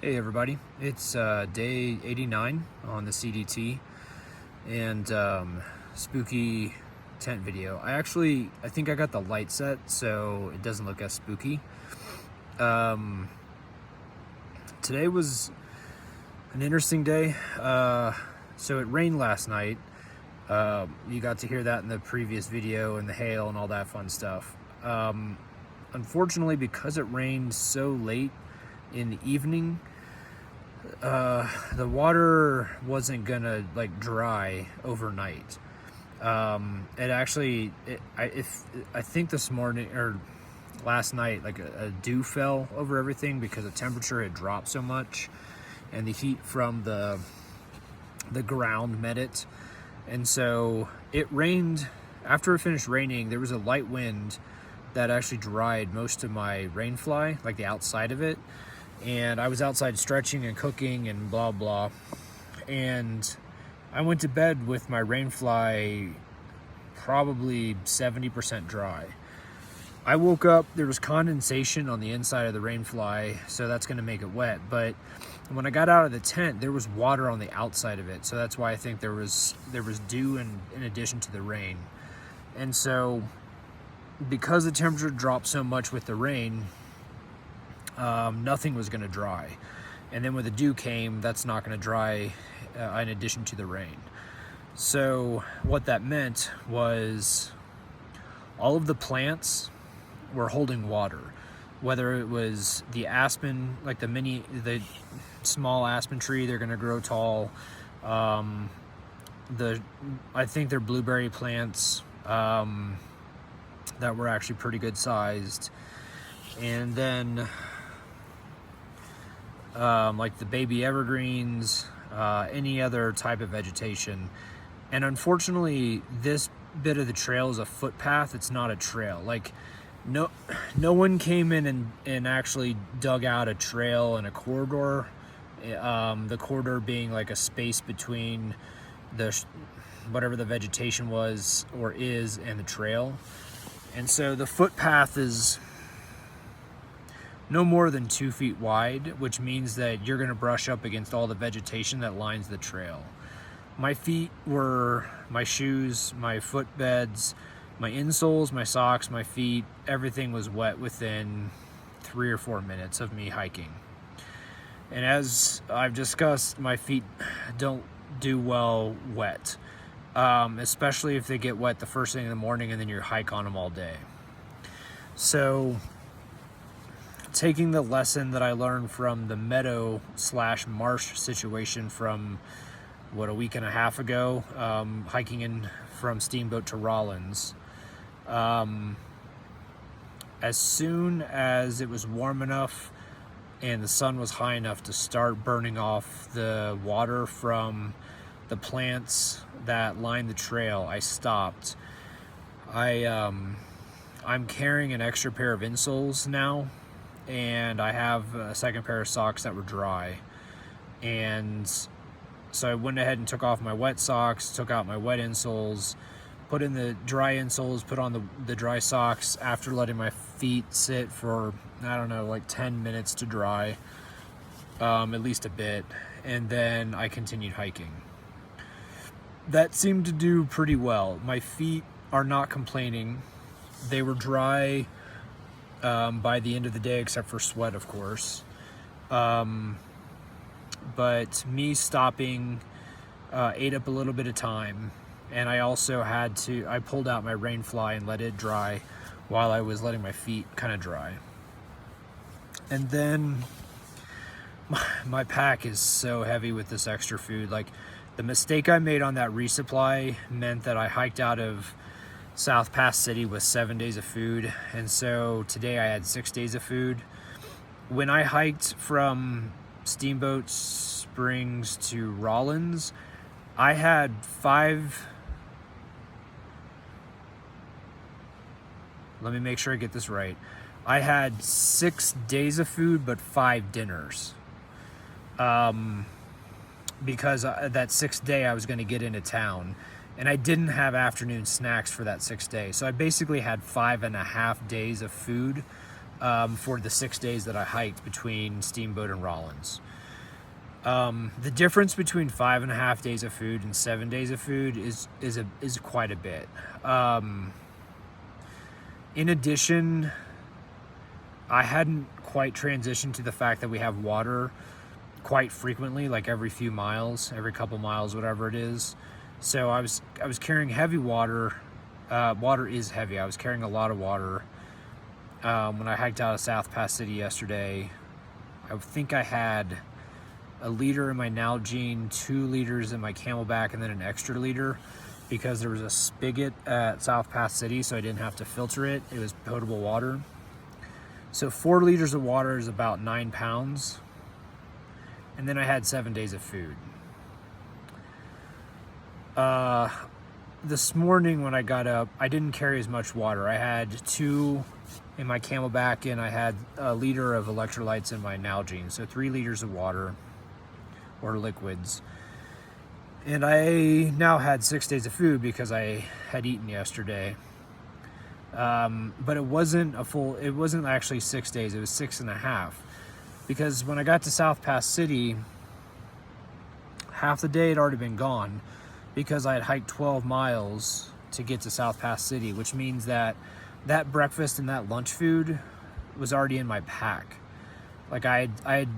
Hey everybody, it's day 89 on the CDT and spooky tent video. I think I got the light set so it doesn't look as spooky. Today was an interesting day. So it rained last night. You got to hear that in the previous video, and the hail and all that fun stuff. Unfortunately, because it rained so late in the evening, the water wasn't gonna dry overnight. I think this morning or last night, a dew fell over everything because the temperature had dropped so much, and the heat from the ground met it. And so it rained. After it finished raining, there was a light wind that actually dried most of my rainfly, like the outside of it. And I was outside stretching and cooking and blah blah, and I went to bed with my rainfly probably 70% dry. I woke up, there was condensation on the inside of the rainfly, so that's going to make it wet. But when I got out of the tent, there was water on the outside of it, so that's why I think there was dew in addition to the rain. And so because the temperature dropped so much with the rain, nothing was going to dry. And then when the dew came, that's not going to dry in addition to the rain. So what that meant was all of the plants were holding water, whether it was the aspen, like the small aspen tree, they're going to grow tall. I think they're blueberry plants that were actually pretty good sized. And then like the baby evergreens, any other type of vegetation. And unfortunately, this bit of the trail is a footpath. It's not a trail. Like no one came in and actually dug out a trail and a corridor. The corridor being like a space between whatever the vegetation was or is and the trail. And so the footpath is no more than 2 feet wide, which means that you're going to brush up against all the vegetation that lines the trail. My feet were, my shoes, my footbeds, my insoles, my socks, my feet, everything was wet within 3 or 4 minutes of me hiking. And as I've discussed, my feet don't do well wet, especially if they get wet the first thing in the morning and then you hike on them all day. So taking the lesson that I learned from the meadow / marsh situation from a week and a half ago, hiking in from Steamboat to Rollins, as soon as it was warm enough and the sun was high enough to start burning off the water from the plants that line the trail, I stopped. I'm carrying an extra pair of insoles now, and I have a second pair of socks that were dry. And so I went ahead and took off my wet socks, took out my wet insoles, put in the dry insoles, put on the dry socks after letting my feet sit for, 10 minutes to dry, at least a bit. And then I continued hiking. That seemed to do pretty well. My feet are not complaining. They were dry by the end of the day, except for sweat, of course. But me stopping ate up a little bit of time, and I also I pulled out my rainfly and let it dry while I was letting my feet kind of dry. And then my pack is so heavy with this extra food. Like, the mistake I made on that resupply meant that I hiked out of South Pass City with 7 days of food, and so today I had 6 days of food. When I hiked from Steamboat Springs to Rollins, I had let me make sure I get this right. I had 6 days of food, but 5 dinners. Because that 6th day I was going to get into town, and I didn't have afternoon snacks for that 6th day. So I basically had 5.5 days of food for the 6 days that I hiked between Steamboat and Rollins. The difference between 5.5 days of food and 7 days of food is quite a bit. In addition, I hadn't quite transitioned to the fact that we have water quite frequently, like every few miles, every couple miles, whatever it is. So I was carrying heavy water. Water is heavy. I was carrying a lot of water. When I hiked out of South Pass City yesterday, I think I had a liter in my Nalgene, 2 liters in my Camelback, and then an extra liter because there was a spigot at South Pass City, so I didn't have to filter it. It was potable water. So 4 liters of water is about 9 pounds. And then I had 7 days of food. This morning when I got up, I didn't carry as much water. I had 2 in my Camelback, and I had a liter of electrolytes in my Nalgene. So 3 liters of water, or liquids. And I now had 6 days of food because I had eaten yesterday. But it wasn't actually 6 days, it was 6.5. Because when I got to South Pass City, half the day had already been gone because I had hiked 12 miles to get to South Pass City, which means that that breakfast and that lunch food was already in my pack. Like I had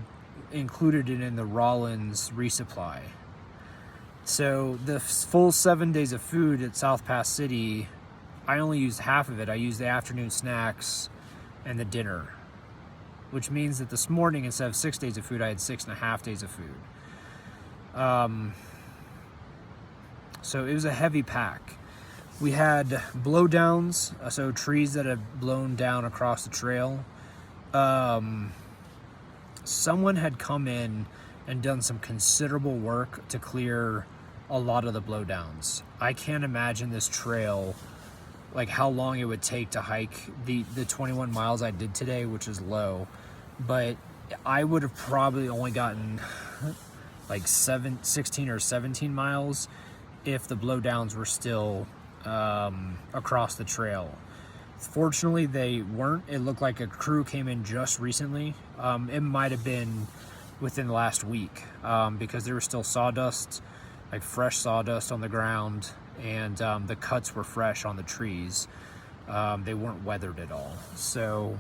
included it in the Rollins resupply. So the full 7 days of food at South Pass City, I only used half of it. I used the afternoon snacks and the dinner, which means that this morning, instead of 6 days of food, I had 6.5 days of food. So it was a heavy pack. We had blowdowns, so trees that had blown down across the trail. Someone had come in and done some considerable work to clear a lot of the blowdowns. I can't imagine this trail, like how long it would take to hike the 21 miles I did today, which is low, but I would have probably only gotten like 16 or 17 miles if the blowdowns were still across the trail. Fortunately, they weren't. It looked like a crew came in just recently. It might have been within the last week because there was still sawdust, like fresh sawdust on the ground, and the cuts were fresh on the trees. They weren't weathered at all. So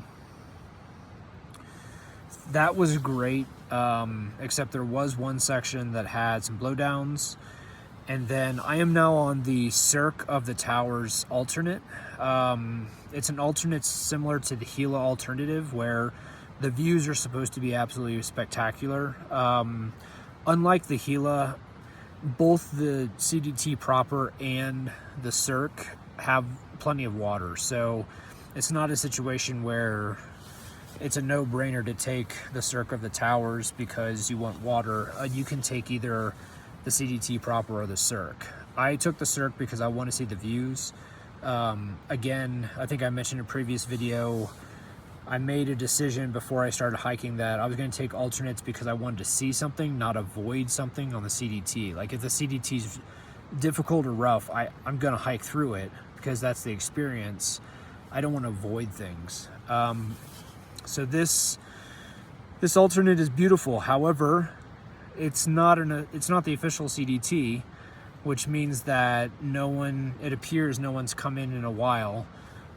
that was great, except there was one section that had some blowdowns. And then I am now on the Cirque of the Towers alternate. It's an alternate similar to the Gila alternative, where the views are supposed to be absolutely spectacular. Unlike the Gila, both the CDT proper and the Cirque have plenty of water. So it's not a situation where it's a no-brainer to take the Cirque of the Towers because you want water. You can take either the CDT proper or the Cirque. I took the Cirque because I want to see the views. Again, I think I mentioned in a previous video, I made a decision before I started hiking that I was going to take alternates because I wanted to see something, not avoid something on the CDT. Like if the CDT is difficult or rough, I'm going to hike through it because that's the experience. I don't want to avoid things. So this alternate is beautiful. However, it's not the official CDT, which means that it appears no one's come in a while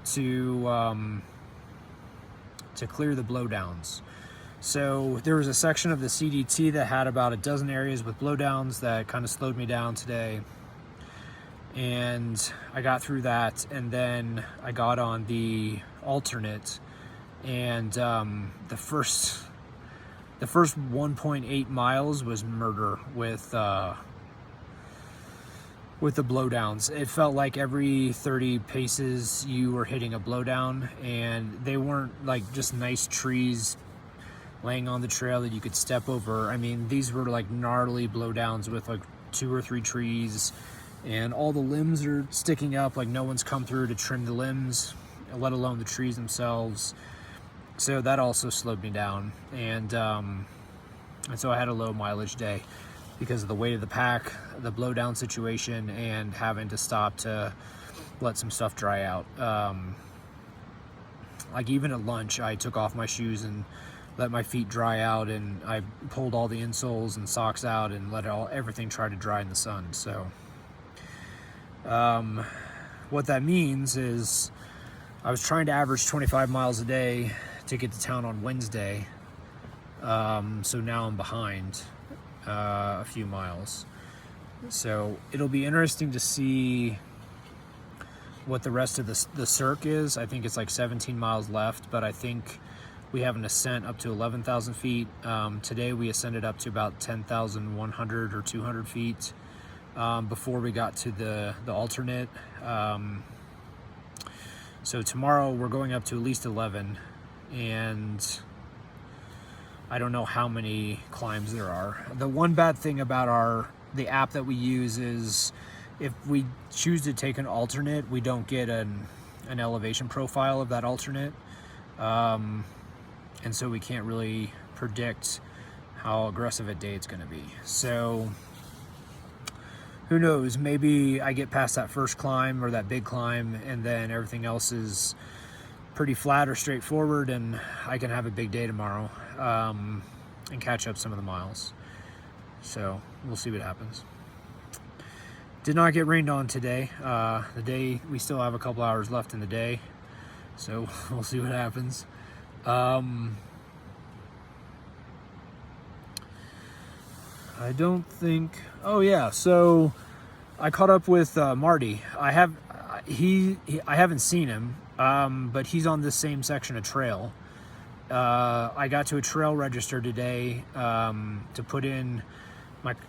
to clear the blowdowns. So there was a section of the CDT that had about a dozen areas with blowdowns that kind of slowed me down today. And I got through that, and then I got on the alternate, and the first 1.8 miles was murder with the blowdowns. It felt like every 30 paces you were hitting a blowdown, and they weren't like just nice trees laying on the trail that you could step over. I mean, these were like gnarly blowdowns with like 2 or 3 trees, and all the limbs are sticking up, like no one's come through to trim the limbs, let alone the trees themselves. So that also slowed me down, and so I had a low mileage day because of the weight of the pack, the blowdown situation, and having to stop to let some stuff dry out. like even at lunch, I took off my shoes and let my feet dry out, and I pulled all the insoles and socks out and let everything try to dry in the sun. So what that means is I was trying to average 25 miles a day to get to town on Wednesday. So now I'm behind a few miles. So it'll be interesting to see what the rest of the cirque is. I think it's like 17 miles left, but I think we have an ascent up to 11,000 feet. Today we ascended up to about 10,100 or 200 feet before we got to the alternate. So tomorrow we're going up to at least 11, and I don't know how many climbs there are. The one bad thing about the app that we use is if we choose to take an alternate, we don't get an elevation profile of that alternate. And so we can't really predict how aggressive a day it's going to be. So who knows, maybe I get past that first climb or that big climb, and then everything else is pretty flat or straightforward, and I can have a big day tomorrow and catch up some of the miles. So we'll see what happens. Did not get rained on today. We still have a couple hours left in the day, so we'll see what happens. I don't think. Oh yeah, so I caught up with Marty. I haven't seen him, but he's on this same section of trail. I got to a trail register today to put in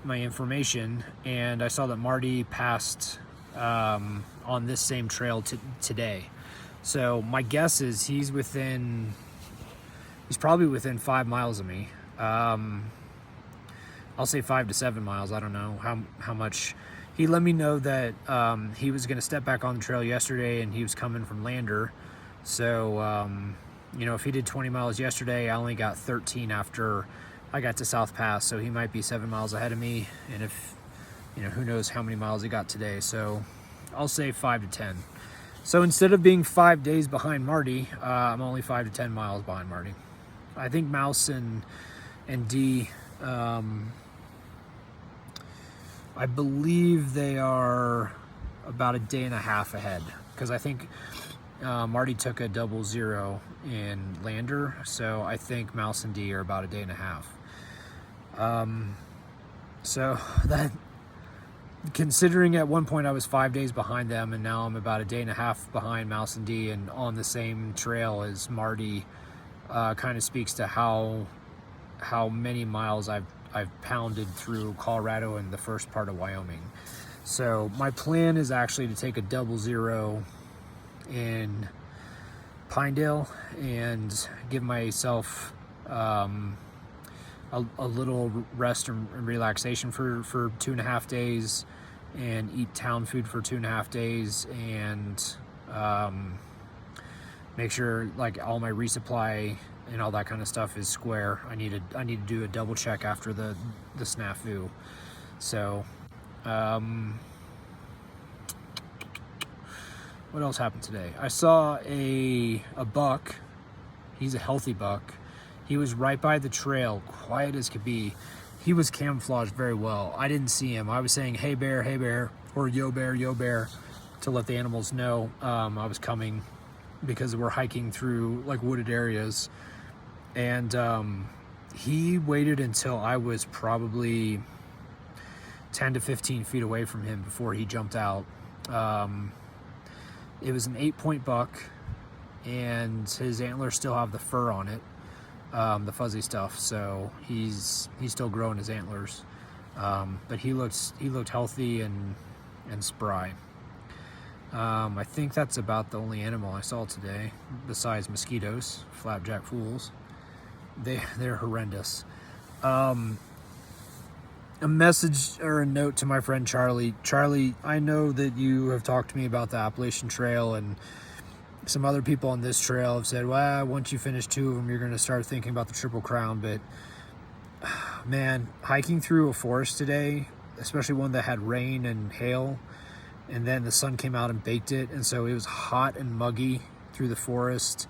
my information, and I saw that Marty passed on this same trail today. So my guess is he's probably within 5 miles of me. I'll say 5 to 7 miles. I don't know how much. He let me know that he was going to step back on the trail yesterday, and he was coming from Lander. So, if he did 20 miles yesterday, I only got 13 after I got to South Pass. So he might be 7 miles ahead of me. And if, who knows how many miles he got today. So I'll say 5 to 10. So instead of being 5 days behind Marty, I'm only 5 to 10 miles behind Marty. I think Mouse and D, I believe they are about a day and a half ahead, because I think Marty took a 00 in Lander, so I think Mouse and D are about a day and a half. So that, considering at one point I was 5 days behind them, and now I'm about a day and a half behind Mouse and D and on the same trail as Marty, kind of speaks to how many miles I've pounded through Colorado and the first part of Wyoming. So my plan is actually to take a 00 in Pinedale and give myself a little rest and relaxation for 2.5 days, and eat town food for 2.5 days, and make sure like all my resupply and all that kind of stuff is square. I need to do a double check after the snafu. So what else happened today? I saw a buck. He's a healthy buck. He was right by the trail, quiet as could be. He was camouflaged very well. I didn't see him. I was saying, hey bear, or yo bear, to let the animals know I was coming, because we're hiking through like wooded areas. And he waited until I was probably 10 to 15 feet away from him before he jumped out. It was an 8-point buck, and his antlers still have the fur on it, the fuzzy stuff. So he's still growing his antlers, but he looked healthy and spry. I think that's about the only animal I saw today, besides mosquitoes, flapjack fools. They're horrendous. A message or a note to my friend Charlie. Charlie, I know that you have talked to me about the Appalachian Trail, and some other people on this trail have said, well, once you finish 2 of them, you're going to start thinking about the Triple Crown. But man, hiking through a forest today, especially one that had rain and hail, and then the sun came out and baked it, and so it was hot and muggy through the forest,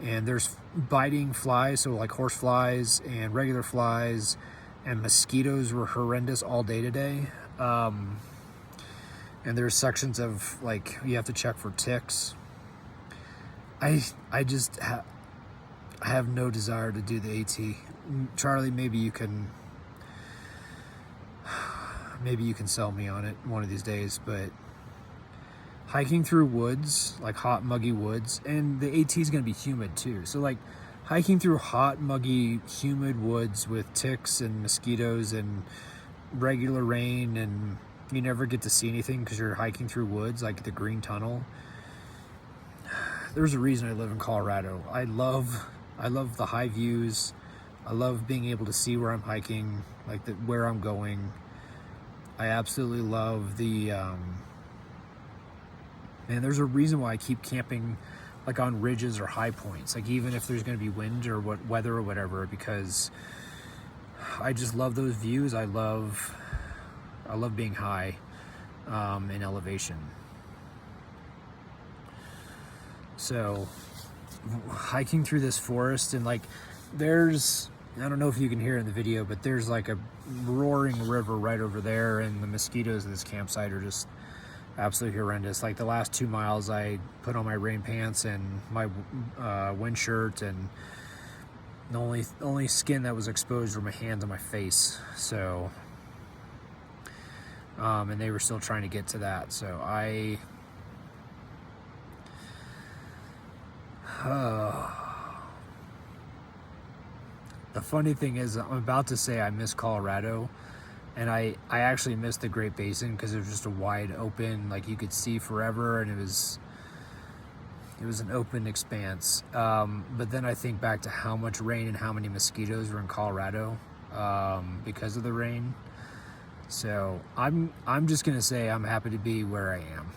and there's biting flies, so like horse flies and regular flies, and mosquitoes were horrendous all day today. And there's sections of like you have to check for ticks. I have no desire to do the AT. Charlie, maybe you can sell me on it one of these days, but hiking through woods, like hot, muggy woods, and the AT is going to be humid too. So like hiking through hot, muggy, humid woods with ticks and mosquitoes and regular rain, and you never get to see anything because you're hiking through woods like the Green Tunnel. There's a reason I live in Colorado. I love the high views. I love being able to see where I'm hiking, like where I'm going. I absolutely love the, man, there's a reason why I keep camping like on ridges or high points, like even if there's going to be wind or weather or whatever, because I just love those views. I love being high in elevation. So hiking through this forest, and like there's, I don't know if you can hear it in the video, but there's like a roaring river right over there, and the mosquitoes at this campsite are just absolutely horrendous. Like the last 2 miles I put on my rain pants and my wind shirt, and the only skin that was exposed were my hands and my face. So and they were still trying to get to that. So the funny thing is, I'm about to say I miss Colorado, and I actually miss the Great Basin because it was just a wide open, like you could see forever, and it was an open expanse. But then I think back to how much rain and how many mosquitoes were in Colorado because of the rain. So I'm just gonna say I'm happy to be where I am.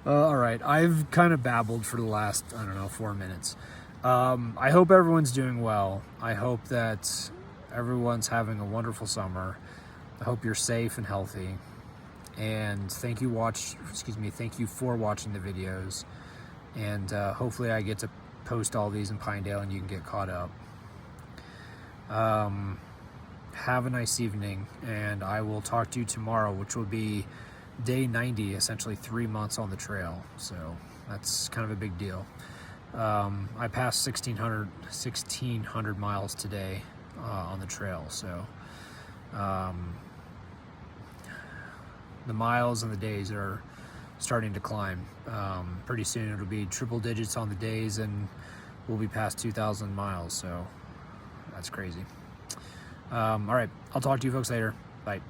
All right, I've kind of babbled for the last, I don't know, 4 minutes. I hope everyone's doing well. I hope that everyone's having a wonderful summer. I hope you're safe and healthy. And thank you for watching the videos. And hopefully I get to post all these in Pinedale and you can get caught up. Have a nice evening, and I will talk to you tomorrow, which will be day 90, essentially 3 months on the trail. So that's kind of a big deal. I passed 1,600 miles today on the trail. So the miles and the days are starting to climb. Pretty soon it'll be triple digits on the days, and we'll be past 2,000 miles. So that's crazy. All right, I'll talk to you folks later. Bye.